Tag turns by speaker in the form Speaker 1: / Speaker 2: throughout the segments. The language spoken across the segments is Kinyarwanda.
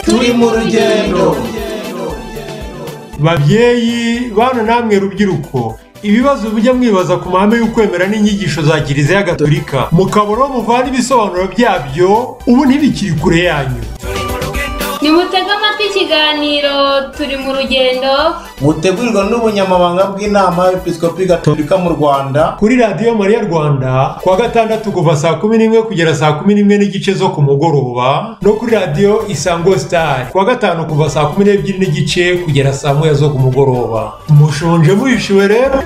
Speaker 1: turi mu rugendo.
Speaker 2: Babyeyi bana namwe rubyiruko, ibibazo bijya mwibaza ku mahame y'ukwemera n'inyigisho za Kiliziya Gatolika mukabona muvana ibisobanuro byabyo ubu ntibikiri kure yanyu.
Speaker 3: Nimutega amatwi ikiganiro turi mu rugendo
Speaker 1: Mutegurirwa n'ubunyamabanga bw'inama y'Episkopi Gatolika mu Rwanda
Speaker 2: kuri Radio Mariya Rwanda kuwa gatandatu kuva saa 11 kugera saa 11 n'igice zo ku mugoroba no kuri Radio Isango Star kuwa gatanu kuva saa 12 n'igice kugera saa 1 zo ku mugoroba. Mushonje muhishiwe rero.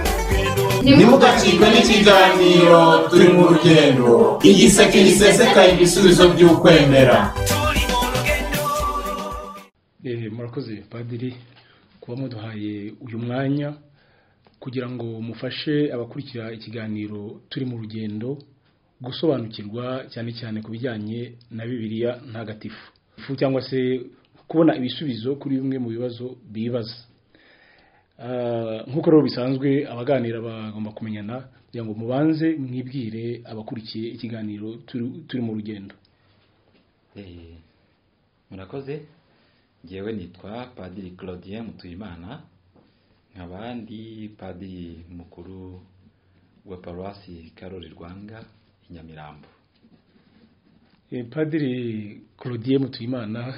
Speaker 1: Nimugacikwe n'ikiganiro turi mu rugendo, igiseke gisesekaye ibisubizo by'ukwemera.
Speaker 4: Murakoze Padiri kuba muduhaye uyu mwanya kugira ngo mufashe abakurikira ikiganiro turi mu rugendo gusobanukirwa cyane cyane ku bijyanye na Bibiliya ntagatifu cyangwa se kubona ibisubizo kuri bimwe mu bibazo bibaza. Nk'uko rero bisanzwe abaganira bagomba kumenyana kugira ngo mubanze mwibwire abakurikiye ikiganiro turi mu rugendo.
Speaker 5: Murakoze. Jewe nitwa Padiri Claudien Mutuyimana, nkabandi Padiri mukuru wa Paruwasi Karoli Rwanga i Nyamirambo.
Speaker 4: Padiri Claudien Mutuyimana,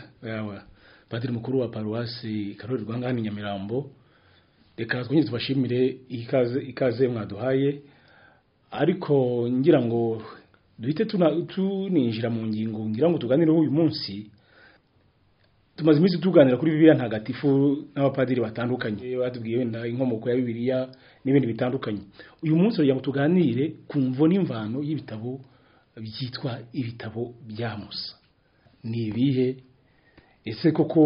Speaker 4: Padiri mukuru wa Paruwasi Karoli Rwanga i Nyamirambo, reka twongere tubashimire ikaze mwaduhaye, ariko ngira ngo duhite tuninjira mu ngingo ngira ngo tuganireho uyu munsi. Tumaze iminsi tuganira kuri Bibiliya ntagatifu n'abapadiri batandukanye batubwiye wenda inkomoko ya Bibiliya n'ibindi bitandukanye. Uyu munsi kugira ngo tuganire ku mvo n'imvano y'ibitabo byitwa ibitabo bya Musa. Ni ibihe? Ese koko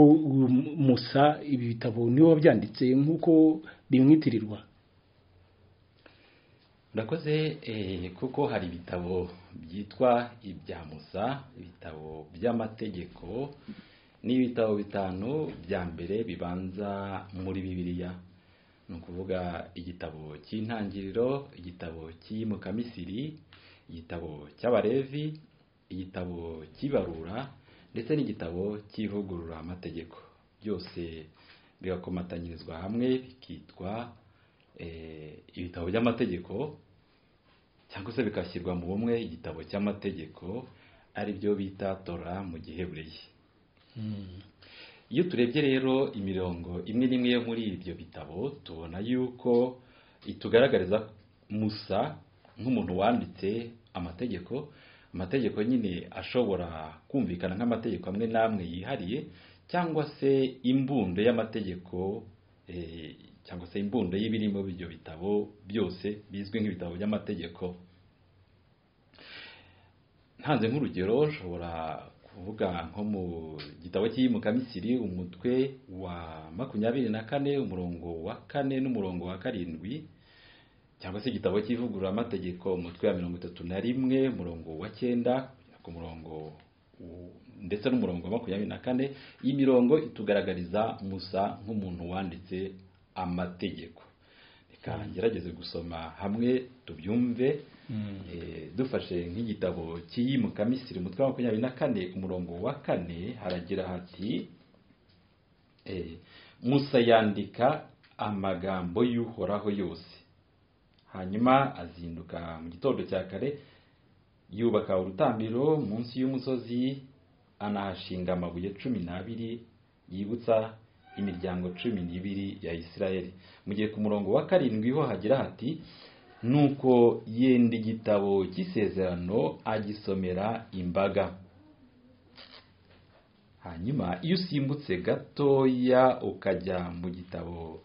Speaker 4: Musa ibi bitabo niwe wabyanditse nk'uko bimwitirirwa?
Speaker 5: Murakoze. Kuko hari ibitabo byitwa ibya Musa, ibitabo by'amategeko n'ibitabo bitanu bya mbere bibanza muri Bibiliya. Ni ukuvuga igitabo cy'intangiriro, igitabo cy'Imukamisiri, igitabo cy'Abalevi, igitabo cy'ibarura ndetse n'igitabo cy'ivugurura amategeko. Byose bigakomatanyirizwa hamwe bikitwa ibitabo by'amategeko, cyangwa se bikashyirwa mu bumwe igitabo cy'amategeko, ari byo bita Torah mu Giheburayi. Iyo turebye rero imirongo imwe n'imwe yo muri ibyo bitabo tubona yuko itugaragariza Musa nk'umuntu wanditse amategeko nyine ashobora kumvikana nk'amategeko amwe n'amwe yihariye, cyangwa se imbundo y'amategeko cyangwa se imbundo y'ibirimo ibyo bitabo byose bizwi nk'ibitabo by'amategeko. Ntanze nk'urugero nshobora kuvuga nko mu gitabo cy'Imukamisiri umutwe wa 24 umurongo wa 4 n'umurongo wa 7, cyangwa se igitabo cy'ivugurura amategeko umutwe wa 31 umurongo wa 9 ku murongo ndetse n'umurongo wa 24. Iyi mirongo itugaragariza Musa nk'umuntu wanditse amategeko. Reka ngerageze gusoma hamwe tubyumve. Dufashe nk'igitabo cy'Imukamisiri umutwe wa 24 umurongo wa 4 haragira hati Musa yandika amagambo y'Uhoraho yose, hanyuma azinduka mu gitondo cya kare yubaka urutambiro munsi y'umusozi, anahashinga amabuye 12 yibutsa imiryango 12 ya Isirayeli. Mu gihe ku murongo wa 7 ho hagira hati nuko yenda igitabo cy'isezerano agisomera imbaga. Hanyuma iyo usimbutse gatoya ukajya mu gitabo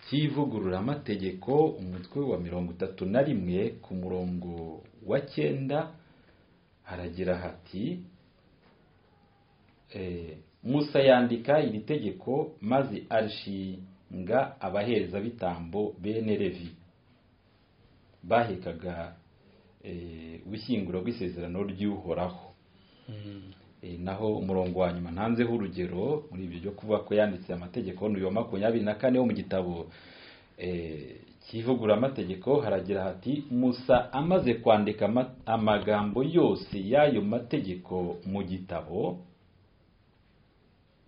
Speaker 5: cy'ivugurura amategeko umutwe wa 31 ku murongo wa 9 haragira hati Musa yandika iri tegeko maze arishinga abahereza bitambo bene Levi bahekaga ubushyinguro bw'isezerano ry'Uhoraho. Naho umurongo wa nyuma ntanzeho urugero muri ibyo byo kuvuga ko yanditse amategeko n'uyu wa 24 wo mu gitabo cy'ivugurura amategeko haragira hati Musa amaze kwandika amagambo yose y'ayo mategeko mu gitabo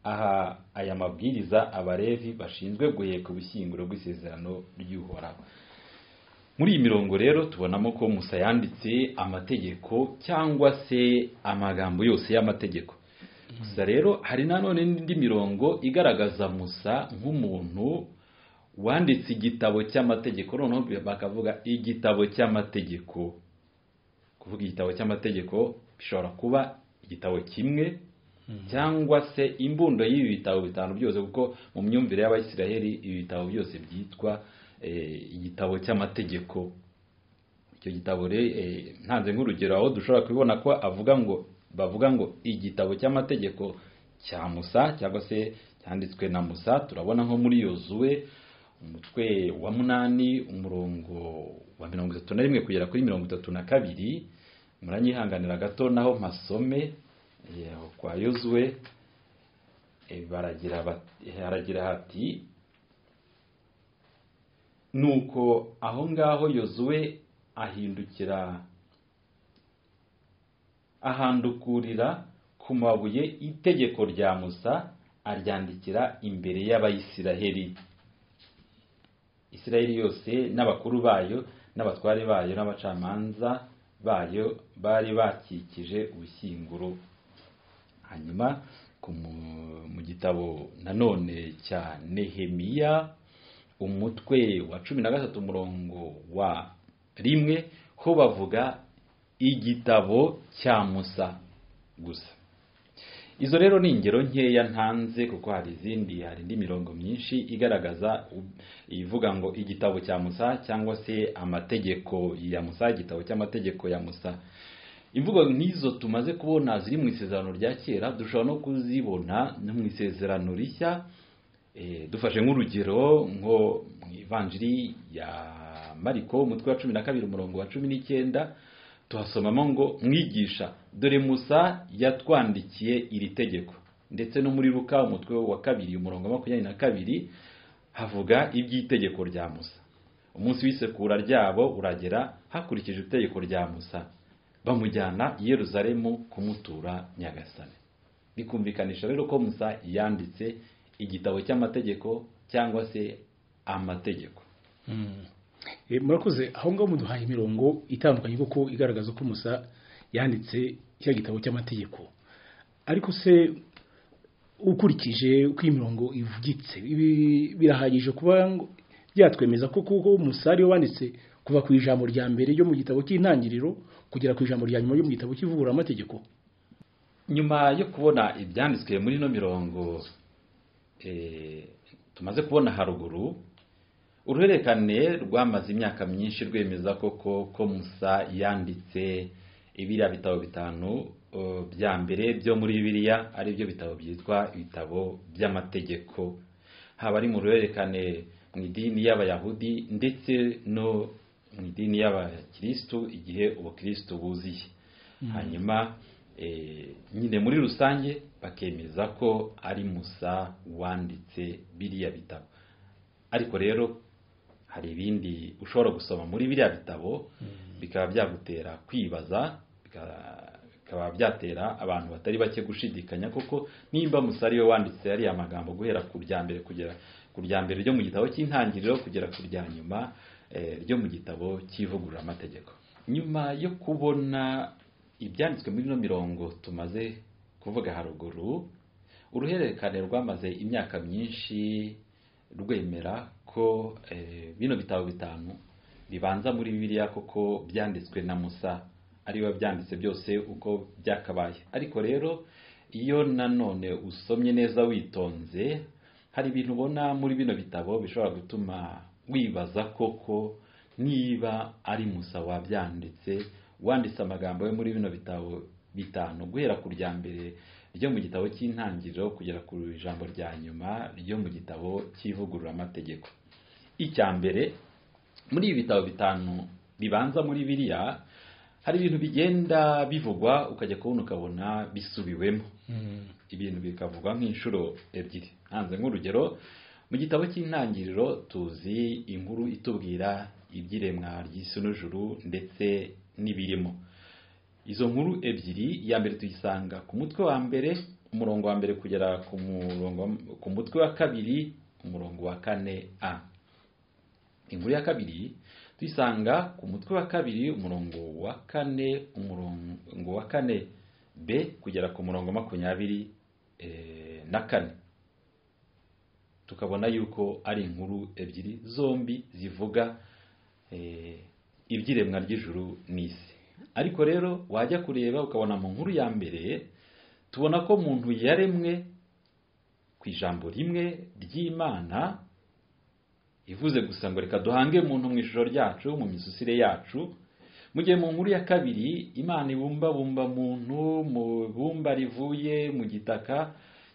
Speaker 5: aha aya mabwiriza Abalevi bashinzwe guheka ubushyinguro bw'isezerano ry'Uhoraho. Muri iyi mirongo rero tubonamo ko Musa yanditse amategeko cyangwa se amagambo yose y'amategeko. Gusa rero hari nanone n'indi mirongo igaragaza Musa nk'umuntu wanditse igitabo cy'amategeko, noneho bakavuga igitabo cy'amategeko. Kuvuga igitabo cy'amategeko bishobora kuba igitabo kimwe cyangwa se imbundo y'ibi bitabo bitanu byose, kuko mu myumvire y'Abayisiraheli ibi bitabo byose byitwa igitabo cy'amategeko. Icyo gitabo ntanze nk'urugero aho dushobora kubibona ko bavuga ngo igitabo cy'amategeko cya Musa cyangwa se cyanditswe na Musa, turabona nko muri Yozuwe umutwe wa 8 umurongo wa 31 kugera kuri 32. Muranyihanganira gato naho mpasome kwa Yozuwe. Haragira hati, nuko aho ngaho Yozuwe ahandukurira ku mabuye itegeko rya Musa, aryandikira imbere y'Abayisiraheli. Isiraheli yose n'abakuru bayo n'abatware bayo n'abacamanza bayo bari bakikije ubushyinguro. Hanyuma mu gitabo nanone cya Nehemiya umutwe wa 13 umurongo wa 1 ho bavuga igitabo cya Musa gusa. Izo rero ni ingero nkeya ntanze, kuko hari indi mirongo myinshi igaragaza ivuga ngo igitabo cya Musa cyangwa se amategeko ya Musa, igitabo cy'amategeko ya Musa. Imvugo nk'izo tumaze kubona ziri mu isezerano rya kera dushobora no kuzibona no mu isezerano rishya. Dufashe nk'urugero nko mu Ivanjiri ya Mariko umutwe wa 12 umurongo wa 19 tuhasomamo ngo, mwigisha, dore Musa yatwandikiye iri tegeko. Ndetse no muri Luka umutwe wa 2 umurongo wa 22 havuga iby'itegeko rya Musa. Umunsi w'isekura ryabo uragera hakurikije itegeko rya Musa, bamujyana i Yerusalemu kumutura Nyagasani. Bikumvikanisha rero ko Musa yanditse igitabo cy'amategeko cyangwa se amategeko.
Speaker 4: Murakoze. Aho ngaho muduhaye imirongo itandukanye kuko igaragaza ko Musa yanditse cya gitabo cy'amategeko. Ariko se ukurikije uko imirongo ivugitse, birahagije kuba byatwemeza ko kuko Musa ari wanditse kuva ku ijambo rya mbere ryo mu gitabo cy'intangiriro kugera ku ijambo rya nyuma ryo mu gitabo cy'ivugurura amategeko?
Speaker 5: Nyuma yo kubona ibyanditswe muri no mirongo tumaze kubona haruguru, uruhererekane rwamaze imyaka myinshi rwemeza ko Musa yanditse ibiriya bitabo bitanu bya mbere byo muri Bibiliya, ari byo bitabo byitwa ibitabo by'amategeko. Haba ari mu ruhererekane mu idini y'Abayahudi ndetse no mu idini y'Abakristo igihe ubukristo buziye. Hanyuma nyine muri rusange bakemeza ko ari Musa wanditse biriya bitabo. Ariko rero hari ibindi ushobora gusoma muri biriya bitabo bikaba byagutera kwibaza, bikaba byatera abantu batari bake gushidikanya koko nimba Musa ariwe wanditse ari amagambo guhera ku rya mbere kugera ku rya mbere ryo mu gitabo cy'intangiriro kugera ku rya nyuma ryo mu gitabo cy'ivugurura amategeko. Nyuma yo kubona ibyanditswe muri no mirongo tumaze kuvuga haruguru, uruhererekane rwamaze imyaka myinshi rwemera ko bino bitabo bitanu bibanza muri Bibiliya koko byanditswe na Musa, ariwe byanditse byose uko byakabaye. Ariko rero iyo nanone usomye neza witonze, hari ibintu ubona muri bino bitabo bishobora gutuma wibaza koko niba ari Musa wabyanditse, wanditse amagambo yo muri bino bitabo bitanu guhera ku rya mbere ryo mu gitabo cy'intangiriro kugera ku ijambo rya nyuma ryo mu gitabo cy'ivugurura amategeko. Icya mbere, muri ibi bitabo bitanu bibanza muri Bibiliya hari ibintu bigenda bivugwa ukajya kubona ukabona bisubiwemo. Ibintu bikavugwa nk'inshuro ebyiri. Hanze nk'urugero, mu gitabo cy'intangiriro tuzi inkuru itubwira iby'iremwa ry'isi n'ijuru ndetse n'ibirimo. Izo nkuru ebyiri, ya mbere tuyisanga ku mutwe wa mbere umurongo wa mbere kugera ku mutwe wa kabiri umurongo wa 4a. Inkuru ya kabiri tuyisanga ku mutwe wa kabiri umurongo wa 4 umurongo wa 4b kugera ku murongo 24. Tukabona yuko ari inkuru ebyiri zombi zivuga ibyiremwa ry'ijuru n'isi. Ariko rero wajya kureba ukabona mu nkuru ya mbere tubona ko umuntu yaremwe ku ijambo rimwe ry'Imana ivuze gusa ngo reka duhange umuntu mu ishusho ryacu mu misusire yacu. Mu gihe mu nkuru ya kabiri Imana ibumba muntu mu bumba rivuye mu gitaka,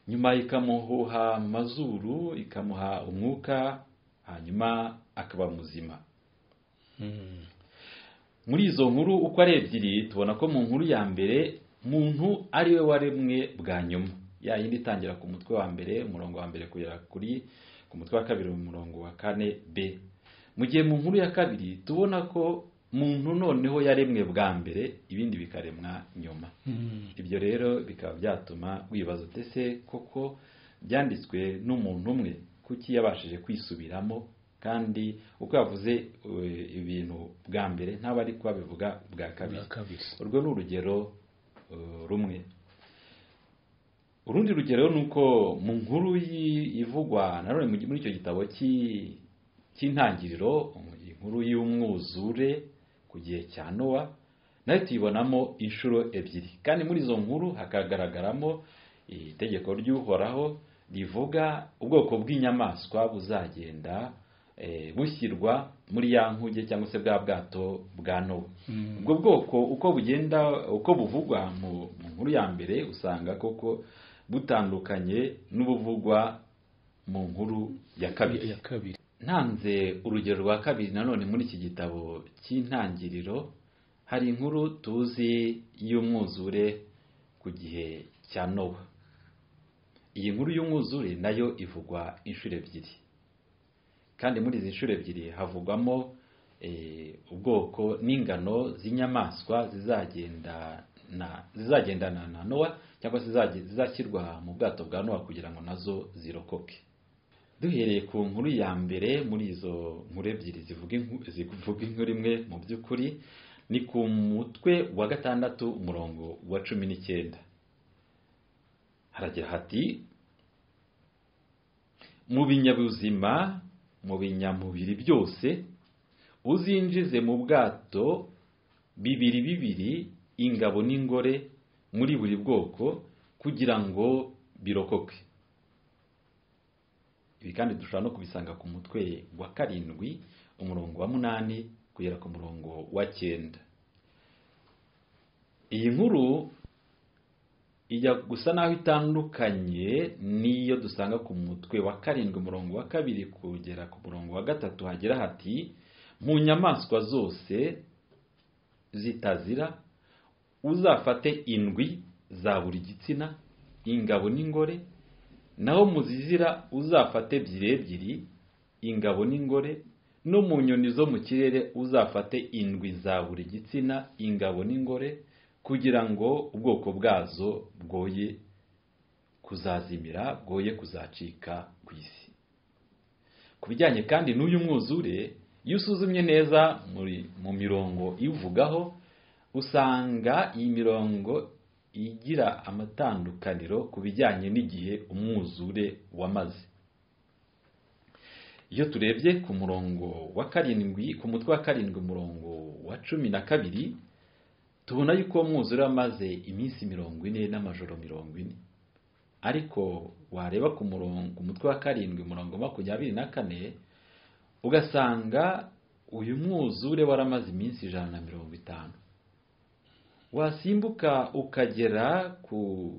Speaker 5: nyuma ikamuhuha amazuru ikamuha umwuka hanyuma akaba muzima. Muri izo nkuru uko ari ebyiri tubona ko mu nkuru ya mbere muntu ari we waremwe bwa nyuma, ya yindi itangira ku mutwe wa mbere umurongo wa mbere kugera ku mutwe wa kabiri umurongo wa 4b. Mu gihe mu nkuru ya kabiri tubona ko muntu noneho yaremwe bwa mbere ibindi bikaremwa nyuma. Ibyo rero bikaba byatuma wibaza tese koko byanditswe n'umuntu umwe kuki yabashije kwisubiramo, kandi uko yavuze ibintu bwa mbere ntaba ari kwabivuga bwa kabiri. Urwo ni urugero rumwe. Urundi rugero nuko mu nkuru ivugwa nanone muri icyo gitabo cy'intangiriro, inkuru y'umwuzure ku gihe cya Nowa, nayo tuyibonamo inshuro ebyiri, kandi muri izo nkuru hakagaragaramo itegeko ry'Uhoraho rivuga ubwoko bw'inyamaswa buzagenda bushyirwa muri ya nkuge cyangwa se bwa bwato bwa Nowa. Ubwo bwoko uko buvugwa mu nkuru ya mbere usanga koko butandukanye n'ubuvugwa mu nkuru ya kabiri. Ntanze urugero rwa kabiri nanone muri iki gitabo cy'intangiriro, hari inkuru tuzi y'umwuzure ku gihe cya Nowa. Iyi nkuru y'umwuzure nayo ivugwa inshuro ebyiri, kandi muri izi nshuro ebyiri havugwamo ubwoko n'ingano z'inyamaswa zizagendana na Nowa cyangwa se zizashyirwa mu bwato bwa Nowa kugira ngo nazo zirokoke. Duhereye ku nkuru ya mbere muri izo nkuru ebyiri zivuga inkuru imwe, mu by'ukuri ni ku mutwe wa 6 umurongo wa 19. Haragira hati: mu binyabuzima mu binyamubiri byose uzinjize mu bwato bibiri ingabo n'ingore muri buri bwoko kugira ngo birokoke. Ibi kandi dushobora no kubisanga ku mutwe wa 7 umurongo wa 8 kugera ku murongo wa 9. Iyi nkuru ijya gusa naho itandukanye niyo dusanga ku mutwe wa 7 umurongo wa 2 kugera ku murongo wa 3 hagira hati: mu nyamaswa zose zitazira uzafate 7 za buri gitsina ingabo n'ingore, naho mu zizira uzafate 2 ingabo n'ingore, no mu nyoni zo mu kirere uzafate 7 za buri gitsina ingabo n'ingore, kugira ngo ubwoko bwazo bwoye kuzazimira, bwoye kuzacika ku isi. Ku bijyanye kandi n'uyu mwuzure, iyo usuzumye neza mu mirongo ivugaho usanga iyi mirongo igira amatandukaniro ku bijyanye n'igihe umwuzure wamaze. Iyo turebye ku murongo wa 7 ku mutwe wa 7 umurongo wa 12 tubona yuko umwuzure wamaze iminsi 40 n'amajoro 40. Ariko wareba ku mutwe wa 7 umurongo 24 ugasanga uyu mwuzure waramaze iminsi 150. Wasimbuka ukagera ku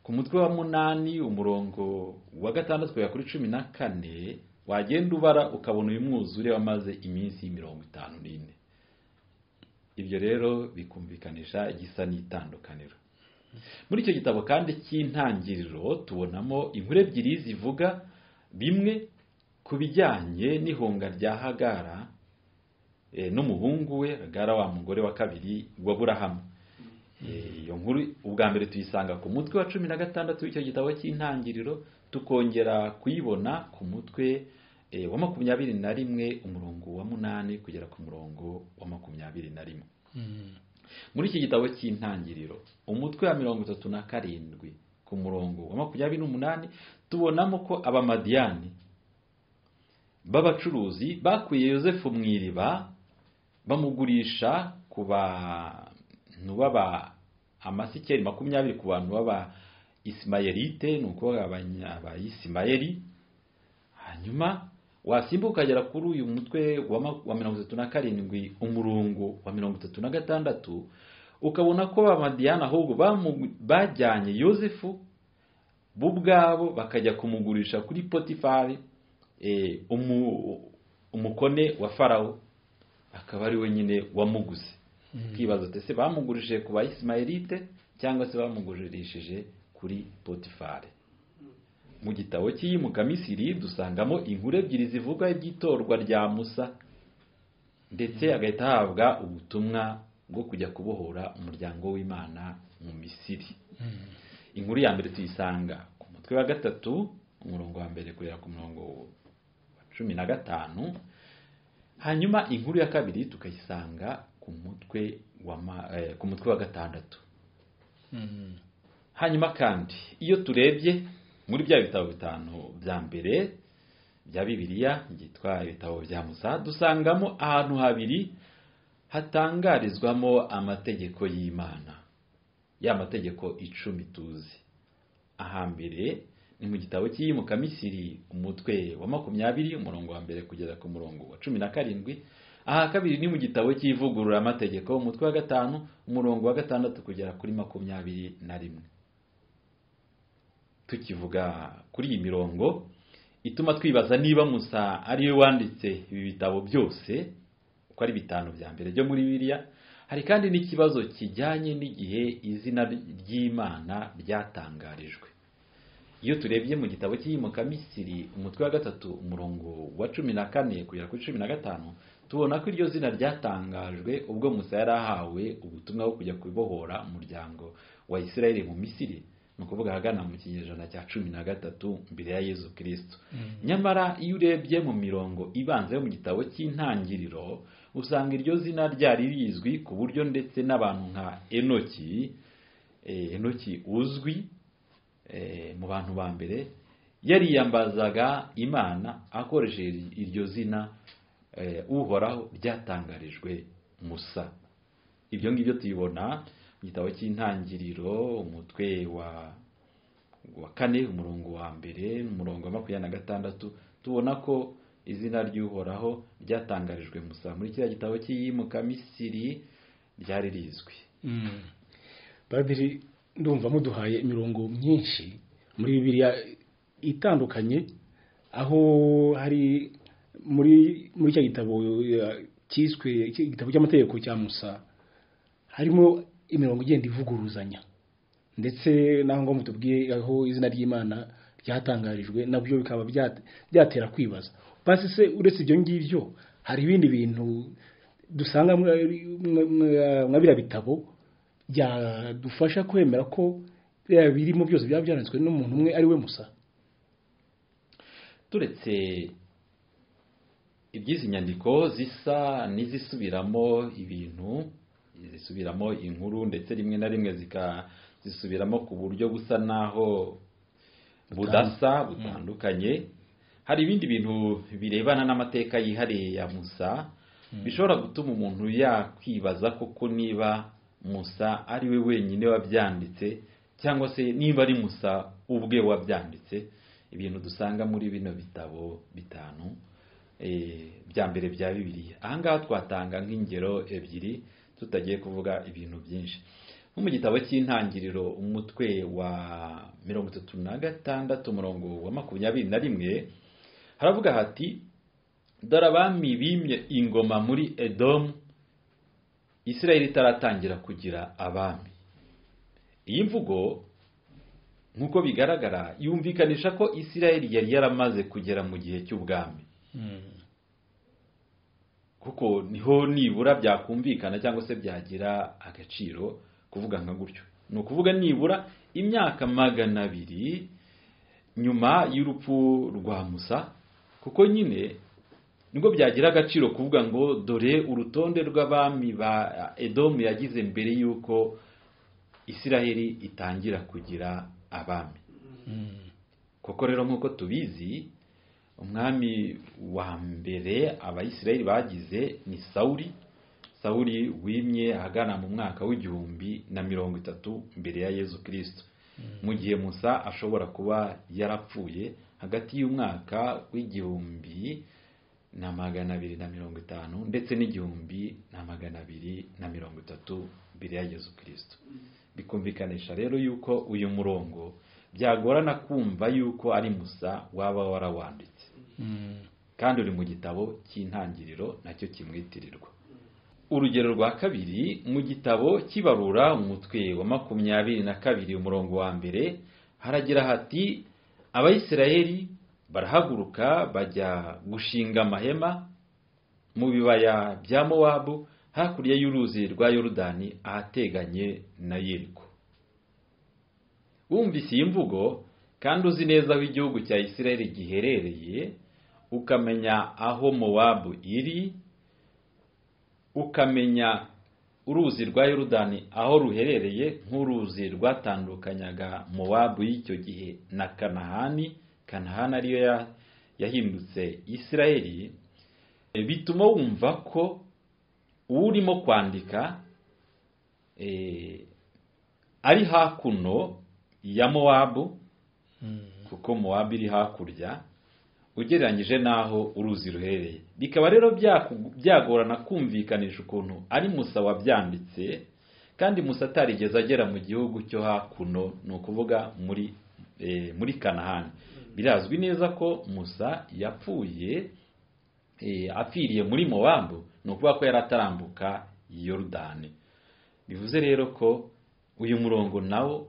Speaker 5: mutwe wa 8 umurongo wa 6 kugera kuri 14 wagenda ubara ukabona uyu mwuzure wamaze iminsi 54. Ibyo rero bikumvikanisha igisa n'itandukaniro. Muri icyo gitabo kandi cy'intangiriro tubonamo inkuru ebyiri zivuga bimwe ku bijyanye n'ihunga rya Hagara n'umuhungu we Hagara, wa mugore wa kabiri wa Aburahamu. iyo nkuru ubwa mbere tuyisanga ku mutwe wa 16 w'icyo gitabo cy'intangiriro, tukongera kuyibona ku mutwe wa 21 umurongo wa 8 kugera ku murongo wa 21. Muri iki gitabo cy'intangiriro umutwe wa 37 ku murongo wa 28 tubonamo ko abamadiyani b'abacuruzi bakuye Yosefu mu iriba bamugurisha ku bantu baba amasikeli 20 ku bantu baba Ismayelite, nuko Abayismayeli. Hanyuma wasimbuka ukagera kuri uyu mutwe wa 37 umurongo wa 36 ukabona ko abamadiyani ahubwo bajyanye Yosefu bubwabo bakajya kumugurisha kuri Potifari, umukone wa Farawo, akaba ari we nyine wamuguze. Kibazo tese bamugurishije ku Bayismayelite cyangwa se bamugurishije kuri Potifari. Mu gitabo cy'iyimuka Misiri dusangamo inkuru ebyiri zivuga iby'itorwa rya Musa, ndetse agahita ahabwa ubutumwa bwo kujya kubohora umuryango w'Imana mu Misiri. Inkuru ya mbere tuyisanga ku mutwe wa 3 umurongo wa 1 kugera ku murongo wa 15. Hanyuma inkuru ya kabiri tukayisanga ku mutwe wa 6. Hanyuma kandi iyo turebye muri bya bitabo 5 bya mbere bya Bibiliya byitwa ibitabo bya Musa, dusangamo ahantu habiri hatangarizwamo amategeko y'Imana, ya mategeko 10 tuzi. Ahambere ni mu gitabo cy'iyimuka Misiri umutwe wa 20 umurongo wa 1 kugera ku murongo wa 17. Aha kabiri ni mu gitabo cy'ivugurura amategeko umutwe wa 5 umurongo wa 6 kugera kuri 21. Tukivuga kuri iyi mirongo ituma twibaza niba Musa ari we wanditse ibi bitabo byose uko ari 5 bya mbere byo muri Bibiliya. Hari kandi n'ikibazo kijyanye n'igihe izina ry'Imana ryatangarijwe. Iyo turebye mu gitabo cy'iyimuka Misiri umutwe wa 3 umurongo wa 14 kugera kuri 15, tubona ko iryo zina ryatangajwe ubwo Musa yari ahawe ubutumwa bwo kujya kubohora umuryango wa Isirayeli mu Misiri, ni ukuvuga hagana mu kinyejana cya 13 mbere ya Yezu Kristo. Nyamara iyo urebye mu mirongo ibanza yo mu gitabo cy'intangiriro usanga iryo zina ryari rizwi ku buryo ndetse n'abantu nka Enoki uzwi mu bantu ba mbere yariyambazaga Imana akoresheje iryo zina uhoraho ryatangarijwe Musa. Ibyo ngibyo tuyibona mu gitabo cy'intangiriro umutwe wa 4 umurongo wa 1 umurongo wa 26 tubona ko izina ry'uhoraho ryatangarijwe Musa. Muri kiriya gitabo cy'iyimuka Misiri ryari rizwi.
Speaker 4: Padiri, ndumva muduhaye imirongo myinshi muri Bibiliya itandukanye, aho hari muri cya gitabo cyiswe igitabo cy'amategeko cya Musa harimo imirongo igenda ivuguruzanya, ndetse naho ngo mutubwiye aho izina ry'Imana ryatangarijwe nabyo bikaba byatera kwibaza. Basi se uretse ibyo ngibyo hari ibindi bintu dusanga mwabira bitabo byadufasha kwemera ko birimo byose byaba byanditswe n'umuntu umwe ari we Musa?
Speaker 5: Turetse ibyizi nyandiko zisa n'izisubiramo ibintu, zisubiramo inkuru, ndetse rimwe na rimwe zisubiramo ku buryo busa naho budasa butandukanye, hari ibindi bintu birebana n'amateka yihariye ya Musa bishobora gutuma umuntu yakwibaza koko niba Musa ari we wenyine wabyanditse cyangwa se niba ari Musa ubwe wabyanditse. Ibintu dusanga muri bino bitabo 5 bya mbere bya Bibiliya. Aha ngaha twatanga nk'ingero ebyiri tutagiye kuvuga ibintu byinshi. Nko mu gitabo cy'intangiriro umutwe wa 36 umurongo wa 21 haravuga hati, dore abami bimye ingoma muri Edomu, Isirayeli itaratangira kugira abami. Iyi mvugo nk'uko bigaragara yumvikanisha ko Isirayeli yari yaramaze kugera mu gihe cy'ubwami, kuko niho nibura byakumvikana cyangwa se byagira agaciro kuvuga nka gutyo ni ukuvuga nibura imyaka 200 nyuma y'urupfu rwa Musa, kuko nyine nibwo byagira agaciro kuvuga ngo dore urutonde rw'abami ba Edomu yagize mbere y'uko Isiraheli itangira kugira abami. Koko rero nk'uko tubizi umwami wa mbere abayisiraheli bagize ni Sawuli wimye ahagana mu mwaka w'130 mbere ya Yezu Kristo, mu gihe Musa ashobora kuba yarapfuye hagati y'umwaka w'250 ndetse n'230 mbere ya Yezu Kristo. Bikumvikanisha rero yuko uyu murongo byagorana kumva yuko ari Musa waba warawanditse, kandi uri mu gitabo cy'intangiriro nacyo kimwitirirwa. Urugero rwa kabiri mu gitabo kibarura umutwe wa 22 umurongo wa mbere haragira hati Abayisiraheli barahaguruka bajya gushinga amahema mu bibaya bya Mowabu hakurya y'uruzi rwa Yorodani ahateganye na Yeriko. Wumvise iyi mvugo kandi uzi neza aho igihugu cya Isiraheli giherereye, ukamenya aho Mowabu iri, ukamenya uruzi rwa Yorodani aho ruherereye nk'uruzi rwatandukanyaga Mowabu y'icyo gihe na Kanahani ariyo yahindutse Isiraheli, bituma wumva ko urimo kwandika ari hakuno ya Mowabu, kuko Mowabu iri hakurya ugereranyije naho uruzi ruherereye. Bikaba rero byagorana kumvikanisha ukuntu ari Musa wabyanditse, kandi Musa atarigeze agera mu gihugu cyo hakuno, ni ukuvuga muri Kanahani. Birazwi neza ko Musa yapfuye apfiriye muri Mowabu, ni ukuvuga ko yaratarambuka Yorodani. Bivuze rero ko uyu murongo nawo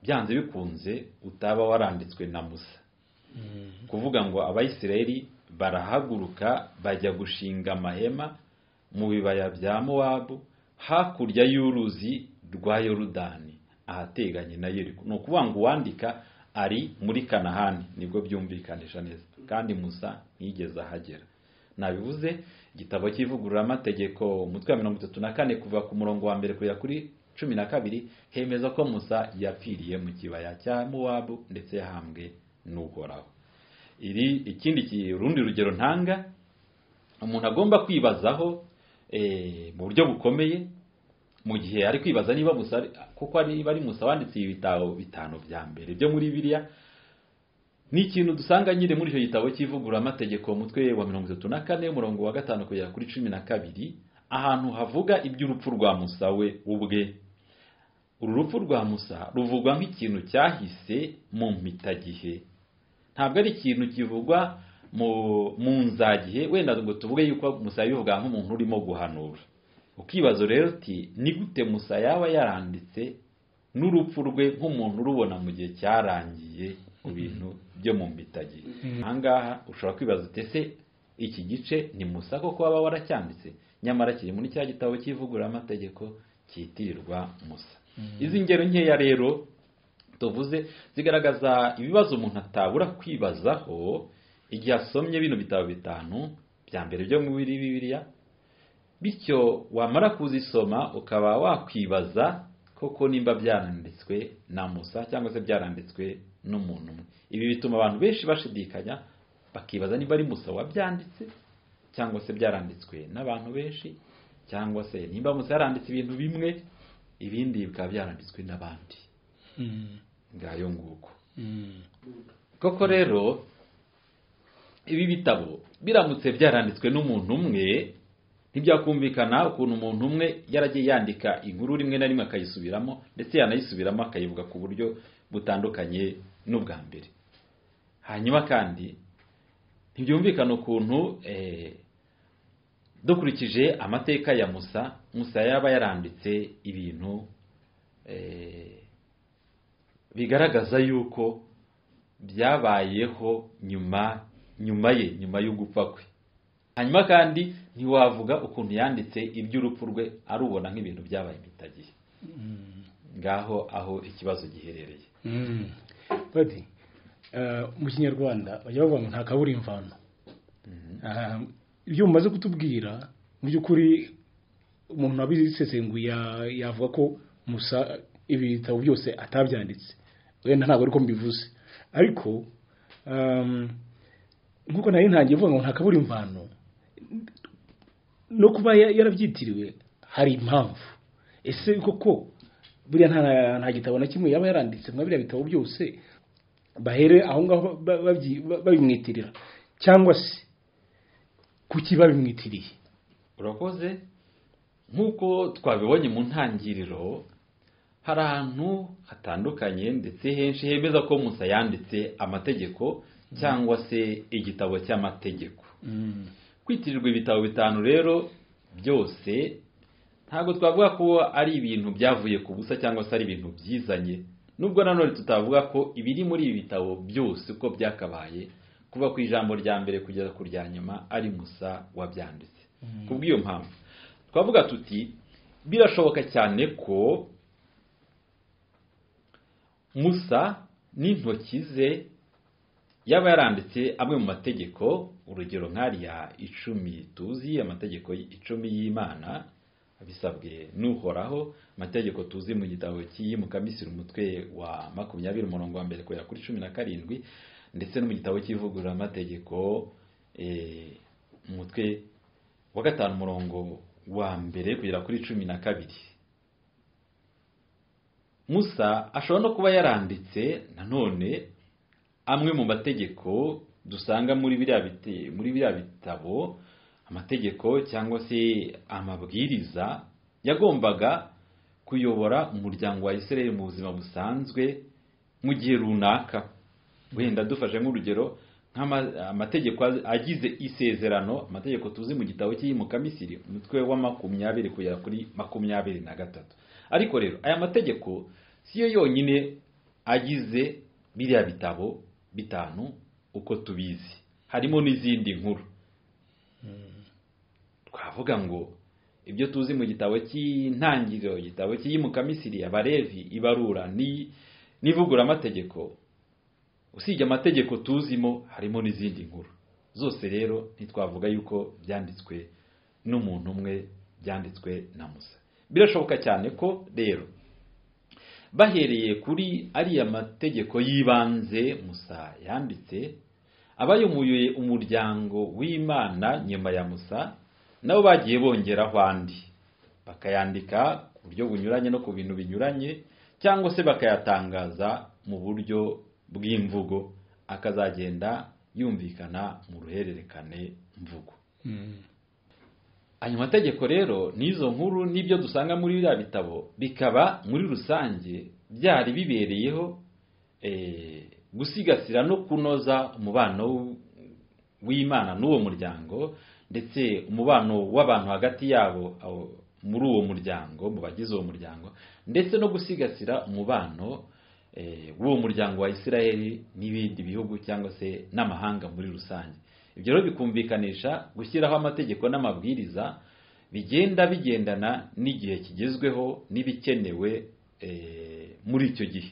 Speaker 5: byanze bikunze utaba waranditswe na Musa. Kuvuga ngo Abayisiraheli barahaguruka bajya gushinga amahema mu bibaya bya Mowabu hakurya y'uruzi rwa Yorodani ahateganye na Yeriko. Ni ukuvuga ngo uwandika ari muri Kanahani, nibwo byumvikanisha neza, kandi Musa ntiyigeze ahagera. Nabivuze igitabo cy'ivugurura amategeko umutwe wa 34 kuva ku murongo wa mbere kugera kuri 12 hemeza ko Musa yapfiriye mu kibaya cya Mowabu ndetse yahambwe n'Uhoraho. Ikindi rundi rugero ntanga umuntu agomba kwibazaho mu buryo bukomeye mu gihe ari kwibaza niba Musa, kuko ari Musa wanditse ibitabo 5 bya mbere byo muri Bibiliya, ni ikintu dusanga nyine muri icyo gitabo cy'ivugurura amategeko umutwe wa 34 umurongo wa 5 kugera kuri 12 ahantu havuga iby'urupfu rwa Musa we ubwe. Uru rupfu rwa Musa ruvugwa nk'ikintu cyahise mu mpitagihe, ntabwo ari ikintu kivugwa mu nzagihe, wenda ngo tuvuge yuko Musa yabivuga nk'umuntu urimo guhanura. Ukibazo rero uti ni gute Musa yaba yaranditse n'urupfu rwe nk'umuntu urubona mu gihe cyarangiye ku bintu byo mu mpitagihe? Ahangaha ushobora kwibaza uti ese iki gice ni Musa koko waba waracyanditse, nyamara kiri muri cya gitabo cy'ivugurura amategeko cyitirirwa Musa. Izi ngero nkeya rero tuvuze zigaragaza ibibazo umuntu atabura kwibazaho igihe asomye bino bitabo 5 bya mbere byo mu Bibiliya, bityo wamara kuzisoma ukaba wakwibaza koko nimba byaranditswe na Musa cyangwa se byaranditswe n'umuntu umwe. Ibi bituma abantu benshi bashidikanya bakibaza niba ari Musa wabyanditse cyangwa se byaranditswe n'abantu benshi, cyangwa se nimba Musa yaranditse ibintu bimwe ibindi bikaba byaranditswe n'abandi. Ngayo nguko. Koko rero ibi bitabo biramutse byaranditswe n'umuntu umwe, ntibyakumvikana ukuntu umuntu umwe yaragiye yandika inkuru rimwe na rimwe akayisubiramo, ndetse yanayisubiramo akayivuga ku buryo butandukanye n'ubwa mbere. Hanyuma kandi ntibyumvikana ukuntu dukurikije amateka ya Musa yaba yaranditse ibintu bigaragaza yuko byabayeho nyuma yo gupfa kwe. hanyuma kandi ntiwavuga ukuntu yanditse iby'urupfu rwe arubona nk'ibintu byabaye impitagihe. Ngaho aho ikibazo giherereye.
Speaker 4: Badi mu kinyarwanda bajya bavuga ngo nta kabura imvano. Ibyo mumaze kutubwira mu by'ukuri umuntu wabisesenguye yavuga ko Musa ibitabo byose atabyanditse, wenda ntabwo ariko mbivuze, ariko nkuko nari ntangiye vuga ngo nta kabura imvano no kuba yarabyitiriwe hari impamvu. Ese koko buriya nta gitabo na kimwe yaba yaranditse mwa biriya bitabo byose bahere aho ngaho babimwitirira, cyangwa se kuki babimwitiriye?
Speaker 5: Urakoze. Nk'uko twabibonye mu ntangiriro, hari ahantu hatandukanye ndetse henshi hemeza ko Musa yanditse amategeko cyangwa se igitabo cy'amategeko. Kwitirirwa ibitabo 5 rero byose ntabwo twavuga ko ari ibintu byavuye ku busa cyangwa se ari ibintu byizanye, nubwo nanone tutavuga ko ibiri muri ibi bitabo byose uko byakabaye kuva ku ijambo rya mbere kugeza ku rya nyuma ari Musa wabyanditse. Kubw'iyo mpamvu twavuga tuti birashoboka cyane ko Musa n'intoki ze yaba yaranditse amwe mu mategeko, urugero nk'ariya 10 tuzi, amategeko 10 y'Imana bisabwe n'Uhoraho, amategeko tuzi mu gitabo cy'iyimuka Misiri umutwe wa 20 umurongo wa mbere kugera kuri 17, ndetse no mu gitabo cy'ivugurura amategeko umutwe wa 5 umurongo wa mbere kugera kuri 12. Musa ashobora no kuba yaranditse nanone amwe mu mategeko dusanga muri biriya bitabo, amategeko cyangwa se amabwiriza yagombaga kuyobora umuryango wa Isirayeli mu buzima busanzwe mu gihe runaka. Wenda dufashe nk'urugero amategeko agize isezerano, amategeko tuzi mu gitabo cy'iyimuka Misiri umutwe wa 20 kugera kuri 23. Ariko rero aya mategeko siyo yonyine agize biriya bitabo 5 uko tubizi, harimo n'izindi nkuru. Twavuga ngo ibyo tuzi mu gitabo cy'intangiriro, igitabo cy'iyimuka Misiri, Abalevi, Ibarura n'ivugura amategeko, usibye amategeko tuzimo harimo n'izindi nkuru. Zose rero ntitwavuga yuko byanditswe n'umuntu umwe, byanditswe na Musa. Birashoboka cyane ko rero bahereye kuri ariya mategeko y'ibanze Musa yanditse, abayoboye umuryango w'Imana nyuma ya Musa nabo bagiye bongeraho andi, bakayandika ku buryo bunyuranye no ku bintu binyuranye, cyangwa se bakayatangaza mu buryo bw'imvugo akazagenda yumvikana mu ruhererekane mvugo. Ayo mategeko rero n'izo nkuru n'ibyo dusanga muri biriya bitabo bikaba muri rusange byari bibereyeho gusigasira no kunoza umubano w'Imana n'uwo muryango, ndetse umubano w'abantu hagati yabo muri uwo muryango, mu bagize uwo muryango, ndetse no gusigasira umubano w'uwo muryango wa Isirayeli n'ibindi bihugu cyangwa se n'amahanga muri rusange. Ibyo rero bikumvikanisha gushyiraho amategeko n'amabwiriza bigenda bigendana n'igihe kigezweho n'ibikenewe muri icyo gihe.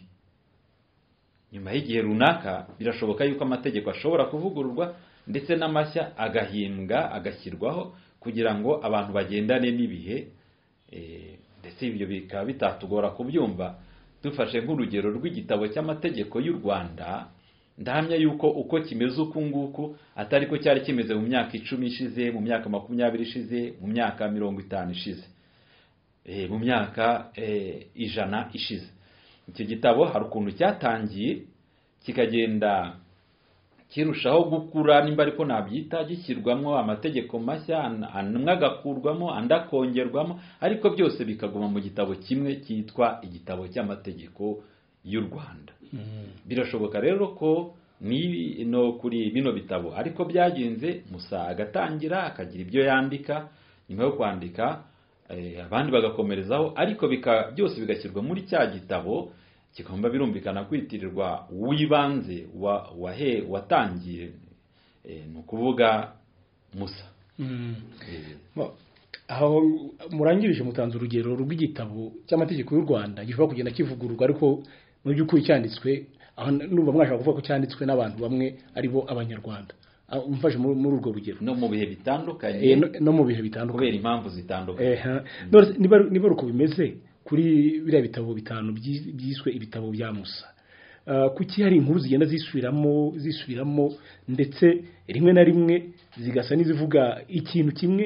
Speaker 5: Nyuma y'igihe runaka birashoboka yuko amategeko ashobora kuvugururwa ndetse n'amashya agahimbwa agashyirwaho kugira ngo abantu bagendane n'ibihe, ndetse ibyo bikaba bitatugora kubyumva. Dufashe nk'urugero rw'igitabo cy'amategeko y'u Rwanda, ndahamya yuko uko kimeze uku nguku atari ko cyari kimeze mu myaka 10 ishize, mu myaka 20 ishize, mu myaka 50 ishize, mu myaka 100 ishize. Icyo gitabo hari ukuntu cyatangiye kikagenda kirushaho gukura, nimba ariko nabyita, gishyirwamo amategeko mashya, amwe agakurwamo andi akongerwamo, ariko byose bikaguma mu gitabo kimwe cyitwa igitabo cy'amategeko y'u Rwanda. Birashoboka rero ko no kuri bino bitabo ariko byagenze, Musa agatangira akagira ibyo yandika, nyuma yo kwandika abandi bagakomerezaho, ariko byose bigashyirwa muri cya gitabo kigomba birumvikana kwitirirwa wibanze watangiye, ni ukuvuga Musa.
Speaker 4: aho murangirije mutanze urugero rw'igitabo cy'amategeko y'u Rwanda gishobora kugenda kivugururwa ariko mu by'ukuri cyanditswe aho numva mwashaka kuvuga ko cyanditswe n'abantu bamwe aribo abanyarwanda umfashe muri urwo rugero
Speaker 5: no mu bihe bitandukanye
Speaker 4: no mu bihe bitandukanye
Speaker 5: kubera impamvu zitandukanye
Speaker 4: niba uko bimeze kuri biriya bitabo bitanu byiswe ibitabo bya Musa kuki hari inkuru zigenda zisubiramo ndetse rimwe na rimwe zigasa n'izivuga ikintu kimwe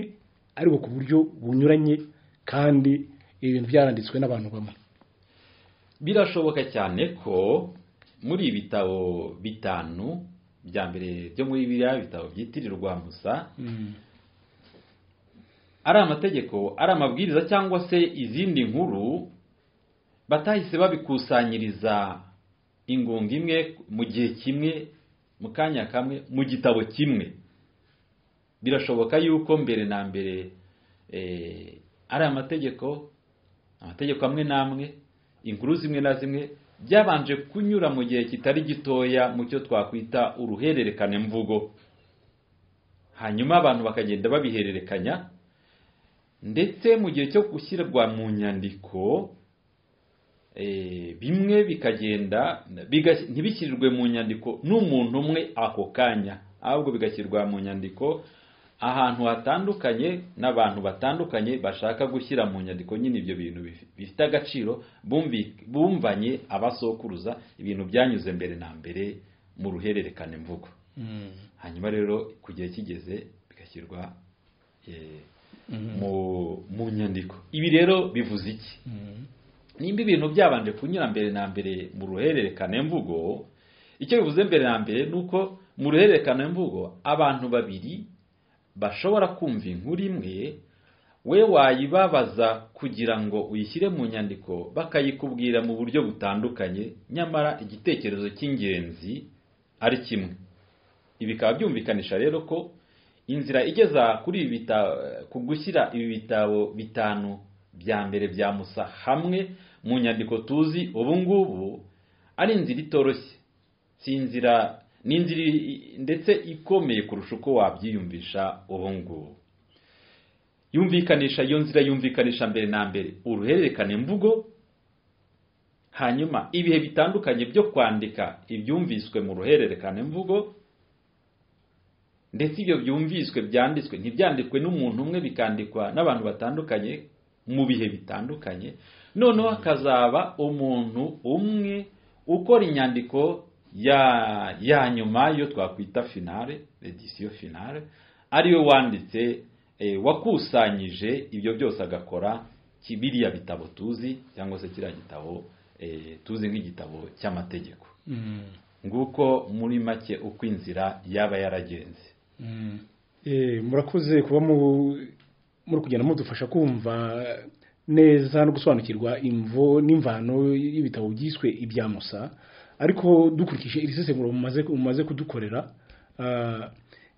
Speaker 4: ariko ku buryo bunyuranye kandi ibintu byaranditswe n'abantu bamwe.
Speaker 5: Birashoboka cyane ko muri ibitabo bitanu bya mbere byo muri biriya bitabo byitirirwa Musa ari amategeko ari amabwiriza cyangwa se izindi nkuru batahise babikusanyiriza ingunga imwe mu gihe kimwe mu kanya kamwe mu gitabo kimwe. Birashoboka yuko mbere na mbere ari amategeko amwe n'amwe inkuru zimwe na zimwe byabanje kunyura mu gihe kitari gitoya mu cyo twakwita uruhererekane mvugo, hanyuma abantu bakagenda babihererekanya ndetse mu gihe cyo gushyirwa mu nyandiko bimwe bikagenda ntibishyirirwe mu nyandiko n'umuntu umwe ako kanya, ahubwo bigashyirwa mu nyandiko ahantu hatandukanye n'abantu batandukanye bashaka gushyira mu nyandiko nyine ibyo bintu bifite agaciro bumvanye abasokuruza ibintu byanyuze mbere na mbere mu ruhererekane mvugo. Hanyuma rero kugihe kigeze bigashyirwa mu nyandiko. Ibi rero bivuze iki? Nimba ibintu byabanje kunyura mbere na mbere mu ruhererekane mvugo, icyo bivuze mbere na mbere nuko mu ruhererekane mvugo abantu babiri bashobora kumva inkuru imwe, we wayibabaza kugira ngo uyishyire mu nyandiko bakayikubwira mu buryo butandukanye, nyamara igitekerezo cy'ingenzi ari kimwe. Ibi bikaba byumvikanisha rero ko inzira igeza kuri ibi ku gushyira ibi bitabo bitanu bya mbere bya Musa hamwe mu nyandiko tuzi ubu ngubu ari inzira itoroshye, si inzira n'inzira ndetse ikomeye kurusha uko wabyiyumvisha ubu ngubu. Iyo nzira yumvikanisha mbere na mbere uruhererekane mvugo, hanyuma ibihe bitandukanye byo kwandika ibyumviswe mu ruhererekane mvugo, ndetse ibyo byumviswe byanditswe ntibyandikwe n'umuntu umwe, bikandikwa n'abantu batandukanye mu bihe bitandukanye. Noneho hakazaba umuntu umwe ukora inyandiko ya nyuma yo twakwita finale, edition finale, ariwe wanditse wakusanyije ibyo byose agakora kibiriya bitabo tuzi cyangwa se kiriya gitabo tuzi nk'igitabo cy'amategeko. Nguko muri make uko inzira yaba yaragenze.
Speaker 4: Murakoze kuba muri kugenda mudufasha kumva neza no gusobanukirwa imvo n'imvano y'ibitabo byiswe ibya Musa, ariko dukurikije iri sesenguro mumaze kudukorera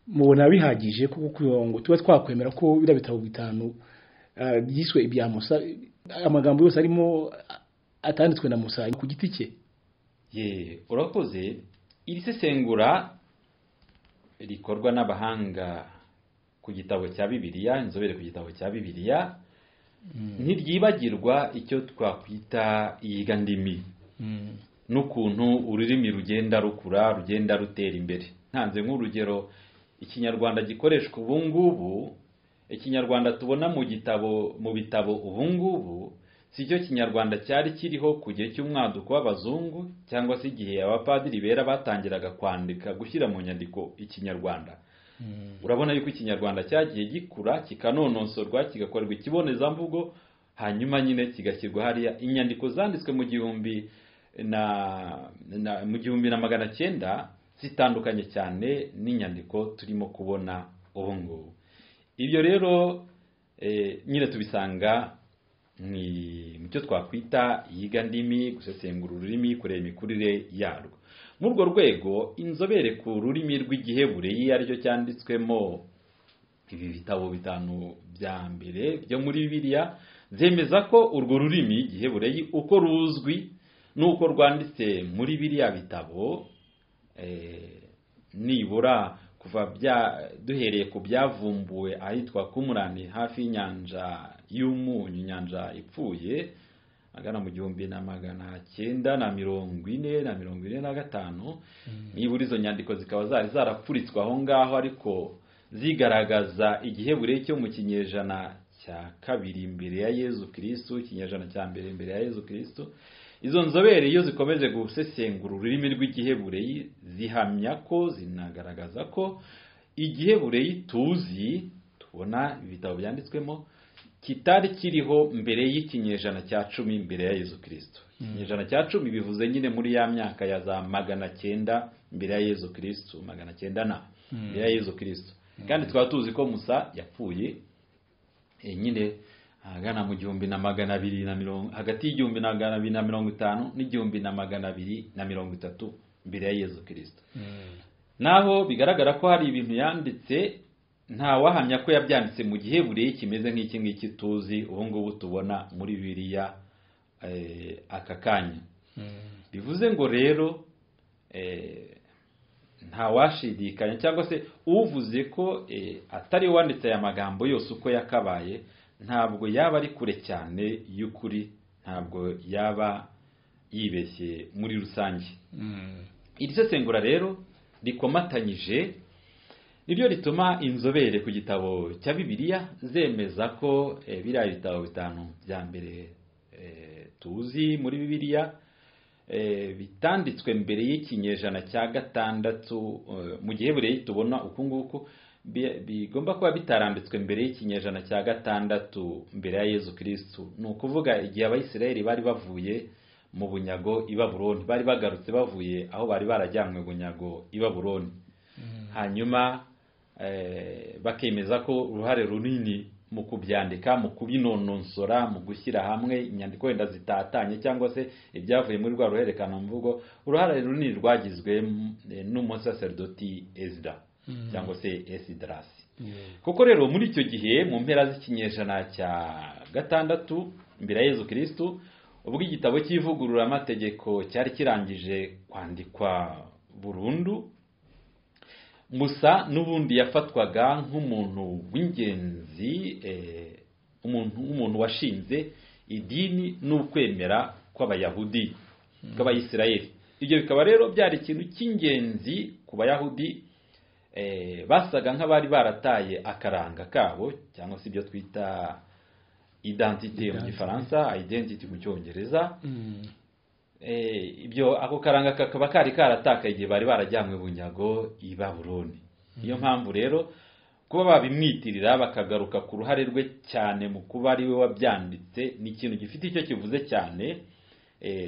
Speaker 4: mubona bihagije kuko ngo tuba twakwemera ko bira bitabo bitanu byiswe ibya Musa amagambo yose arimo atanditswe na Musa ku giti cye?
Speaker 5: Urakoze. Iri sesengura rikorwa n'abahanga ku gitabo cya Bibiliya, inzobere ku gitabo cya Bibiliya, ntiryibagirwa icyo twakwita iyigandimi n'ukuntu ururimi rugenda rukura, rugenda rutera imbere. Ntanze nk'urugero, ikinyarwanda gikoreshwa ubu ngubu, ikinyarwanda tubona mu bitabo ubu ngubu si cyo kinyarwanda cyari kiriho ku gihe cy'umwaduko w'abazungu cyangwa se igihe abapadiri bera batangiraga kwandika gushyira mu nyandiko ikinyarwanda. Urabona yuko ikinyarwanda cyagiye gikura kikanonosorwa kigakorerwa ikibonezamvugo, hanyuma nyine kigashyirwa hariya. Inyandiko zanditswe mu gihumbi na magana cyenda zitandukanye cyane n'inyandiko turimo kubona ubu ngubu. Ibyo rero nyine tubisanga mu cyo twakwita iyigandimi, gusesengura ururimi, kureba imikurire yarwo. Muri urwo rwego, inzobere ku rurimi rw'igihebureyi aricyo cyanditswemo ibi bitabo bitanu bya mbere byo muri Bibiliya, zemeza ko urwo rurimi igihebureyi uko ruzwi n'uko rwanditse muri biriya bitabo nibura kuva duhereye ku byavumbuwe ahitwa Qumran hafi y'inyanja y'umunyu, inyanja ipfuye agana mu 1945 nibura izo nyandiko zikaba zari zarapfuritswe aho ngaho, ariko zigaragaza igihebure cyo mu kinyejana cya kabiri imbere ya Yezu Kristo, ikinyejana cya mbere imbere ya Yezu Kristo. Izo nzobere iyo zikomeje gusesengura ururimi rw'igihebureyi zihamya ko zinagaragaza ko igihebureyi tuzi tubona ibitabo byanditswemo kitari kiriho mbere y'ikinyejana cya 10 mbere ya Yezu Kristo. Ikinyejana cya 10 bivuze nyine muri ya myaka ya za 900 mbere ya Yezu Kristo, 900 na mbere ya Yezu Kristo. Kandi twaba tuzi ko Musa yapfuye nyine agana mu 1250 hagati y'1250 n'1230 mbere ya Yezu Kristo. Naho bigaragara ko hari ibintu yanditse nta wahamya ko yabyanditse mu gihebureyi kimeze nk'iki ngiki tuzi ubu ngubu tubona muri Bibiliya aka kanya. Bivuze ngo rero nta washidikanya cyangwa se uvuze ko atari wanditse aya magambo yose uko yakabaye, ntabwo yaba ari kure cyane y'ukuri, ntabwo yaba yibeshye muri rusange. Iri sesengura rero rikomatanyije nibyo rituma inzobere ku gitabo cya Bibiliya zemeza ko biriya bitabo bitanu bya mbere tuzi muri Bibiliya bitanditswe mbere y'ikinyejana cya 6 mu gihebureyi tubona uku nguku bigomba kuba bitaranditswe mbere y'ikinyejana cya 6 mbere ya Yezu Kristo. Ni ukuvuga igihe Abayisiraheli bari bavuye mu bunyago i Babuloni, bari bagarutse bavuye aho bari barajyanywe bunyago i Babuloni. Hanyuma bakemeza ko uruhare runini mu kubyandika, mu kubinononsora, mu gushyira hamwe inyandiko wenda zitatanye cyangwa se ibyavuye muri rwa ruherekana mvugo, uruhare runini rwagizwe n'umusaserdoti Ezra cyangwa se Esdras. Kuko rero muri icyo gihe mu mpera z'ikinyejana cya 6 mbere ya Yezu Kristo, ubwo igitabo cy'ivugurura amategeko cyari kirangije kwandikwa burundu, Musa n'ubundi yafatwaga nk'umuntu w'ingenzi, umuntu washinze idini n'ukwemera kw'Abayahudi kw'Abayisiraheli. Ibyo bikaba rero byari ikintu cy'ingenzi ku Bayahudi, basaga nk'abari barataye akaranga kabo cyangwa se ibyo twita identité mu Gifaransa, identity mu Cyongereza. Ibyo ako karanga kakaba kari karatakaye igihe bari barajyanywe bunyago i Babuloni. Niyo mpamvu rero kuba babimwitirira bakagaruka ku ruhare rwe cyane mu kuba ari we wabyanditse ni ikintu gifite icyo kivuze cyane,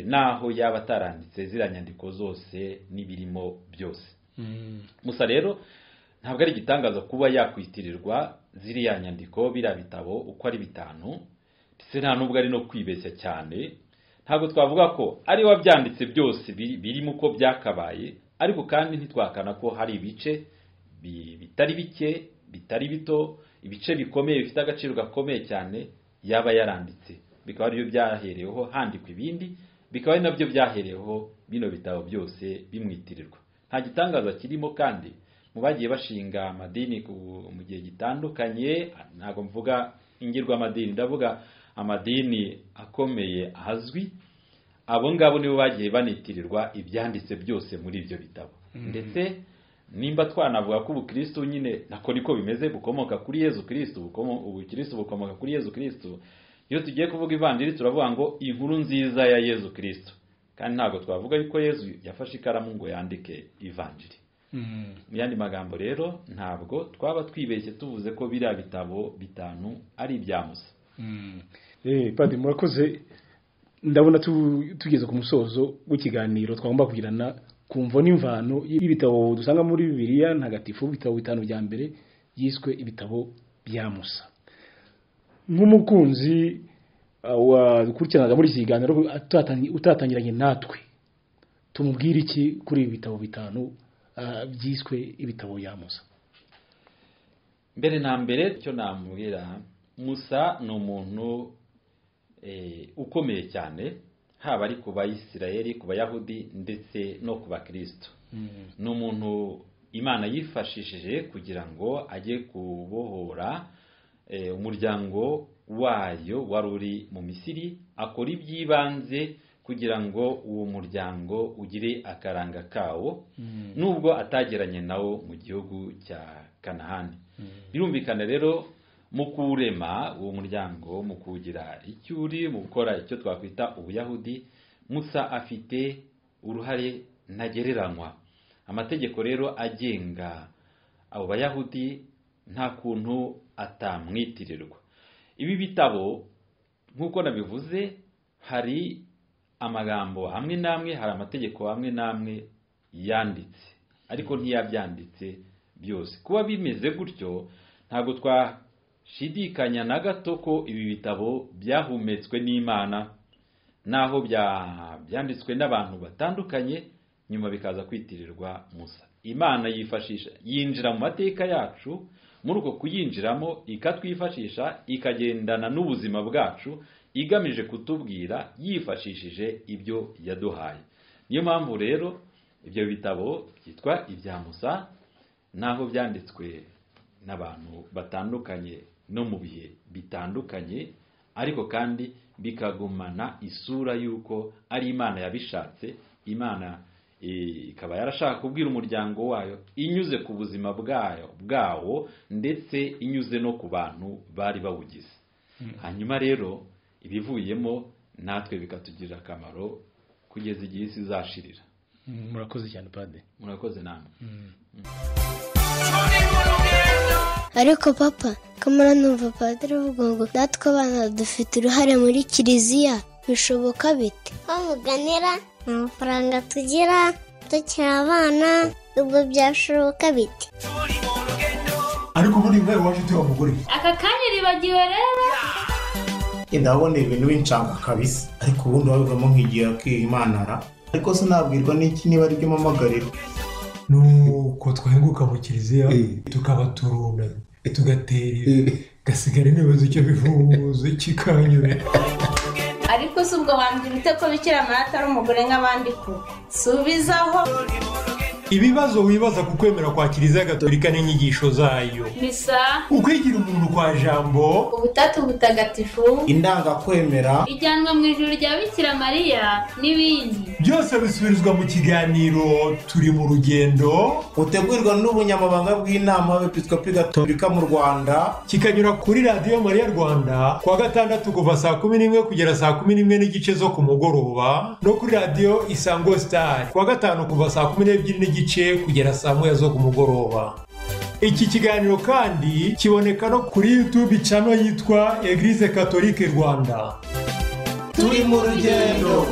Speaker 5: naho yaba ataranditse ziriya nyandiko zose n'ibirimo byose. Musa rero ntabwo ari igitangaza kuba yakwitirirwa ziriya nyandiko biriya bitabo uko ari bitanu, ndetse nta nubwo ari no kwibeshya cyane. Ntabwo twavuga ko ari wabyanditse byose birimo uko byakabaye, ariko kandi ntitwakana ko hari ibice bitari bike, bitari bito, ibice bikomeye bifite agaciro gakomeye cyane yaba yaranditse, bikaba ari byo byahereweho handikwa ibindi, bikaba ari nabyo byahereweho bino bitabo byose bimwitirirwa. Nta gitangaza kirimo kandi mu bagiye bashinga amadini mu gihe gitandukanye, ntabwo mvuga ingirwamadini, ndavuga amadini akomeye azwi, abo ngabo nibo bagiye banitirirwa ibyanditse byose muri ibyo bitabo. Ndetse nimba twanavuga ko ubukristo nyine nako niko bimeze, bukomoka kuri Yezu Kristo, ubukristo bukomoka kuri Yezu Kristo. Iyo tugiye kuvuga ivanjiri turavuga ngo inkuru nziza ya Yezu Kristo, kandi ntabwo twavuga yuko Yezu yafashe ikaramu ngo yandike ivanjiri. Mu yandi magambo rero ntabwo twaba twibeshye tuvuze ko biriya bitabo bitanu ari ibya Musa.
Speaker 4: Padiri murakoze, ndabona tugeze ku musozo w'ikiganiro twagomba kugirana kumvo n'imvano y'ibitabo dusanga muri Bibiliya ntagatifu, ibitabo bitanu bya mbere yiswe ibitabo bya Musa. Nk'umukunzi wakurikiranaga muri iki kiganiro utatangiranye natwe, tumubwire iki kuri ibi bitabo bitanu byiswe ibitabo bya Musa?
Speaker 5: Mbere na mbere cyo namubwira, Musa ni umuntu ukomeye cyane, haba ari ku Bayisiraheli, ku Bayahudi ndetse no ku Bakristo. Ni umuntu Imana yifashishije kugira ngo ajye kubohora umuryango wayo wari uri mu Misiri, akora iby'ibanze kugira ngo uwo muryango ugire akaranga kawo nubwo atageranye nawo mu gihugu cya Kanahani. Birumvikana rero mu kurema uwo muryango, mu kugira icyuri, mu gukora icyo twakwita ubuyahudi, Musa afite uruhare ntagereranywa. Amategeko rero agenga abo bayahudi nta kuntu atamwitirirwa. Ibi bitabo nk'uko nabivuze, hari amagambo amwe n'amwe, hari amategeko amwe n'amwe yanditse, ariko ntiyabyanditse byose. Kuba bimeze gutyo, ntabwo twashidikanya na gato ko ibi bitabo byahumetswe n'Imana, naho byanditswe n'abantu batandukanye, nyuma bikaza kwitirirwa Musa. Imana yinjira mu mateka yacu, muri uko kuyinjiramo ikatwifashisha, ikagendana n'ubuzima bwacu, igamije kutubwira yifashishije ibyo yaduhaye. Niyo mpamvu rero ibyo bitabo byitwa ibya Musa, naho byanditswe n'abantu batandukanye no mu bihe bitandukanye, ariko kandi bikagumana isura y'uko ari Imana yabishatse. Imana ikaba yarashaka kubwira umuryango wayo inyuze ku buzima bwawo ndetse inyuze no ku bantu bari bawugize. Hanyuma rero ibivuyemo natwe bikatugirira akamaro kugeza igihe isi izashirira.
Speaker 4: Murakoze cyane Padre.
Speaker 5: Murakoze namwe.
Speaker 6: Ariko papa, kamara numva Padre avuga ngo natwe abana dufite uruhare muri kiliziya, bishoboka bite? Bavuganira amafaranga tugira tukiri abana, ubwo byashoboka bite?
Speaker 2: ariko muri mwe waje tuba umugore.
Speaker 3: Aka kanya ribagiwe rero.
Speaker 1: Ndabona ibintu bincanga kabisa, ariko ubundi wabivamo nk'igihe akimanara, ariko sinabwirwa n'iki niba ari byo mpamagarira.
Speaker 2: Nuko twahinguka mu kiliziya tukaba turunamye, tugatera gasigara n'ibibazo cyo bivuze kikanyura.
Speaker 7: Ariko si ubwo wambwira ute ko Bikira Mariya atari umugore nk'abandi ko? Subizaho.
Speaker 2: Ibibazo wibaza ku kwemera kwa Kiliziya Gatolika n'inyigisho zayo.
Speaker 3: Misa,
Speaker 2: ukwigira umuntu kwa jambo,
Speaker 7: ubutatu butagatifu,
Speaker 1: indangakwemera,
Speaker 3: ijyanwa mu ijuru rya Bikira Mariya n'ibindi.
Speaker 2: Byose bisubirizwa mu kiganiro Turi mu Rugendo,
Speaker 1: utegurwa n'ubunyamabanga bw'inama y'Episkopi Gatolika mu Rwanda,
Speaker 2: kikanyura kuri Radio Mariya Rwanda kuwa gatandatu kuva saa 11 kugera saa 11 n'igice zo ku mugoroba, no kuri Radio Isango Star kuwa gatanu kuva saa 12 n'igice kugera saa 1 zo ku mugoroba. Iki kiganiro kandi kiboneka no kuri YouTube channel yitwa Église Catholique Rwanda.
Speaker 1: Turi mu Rugendo.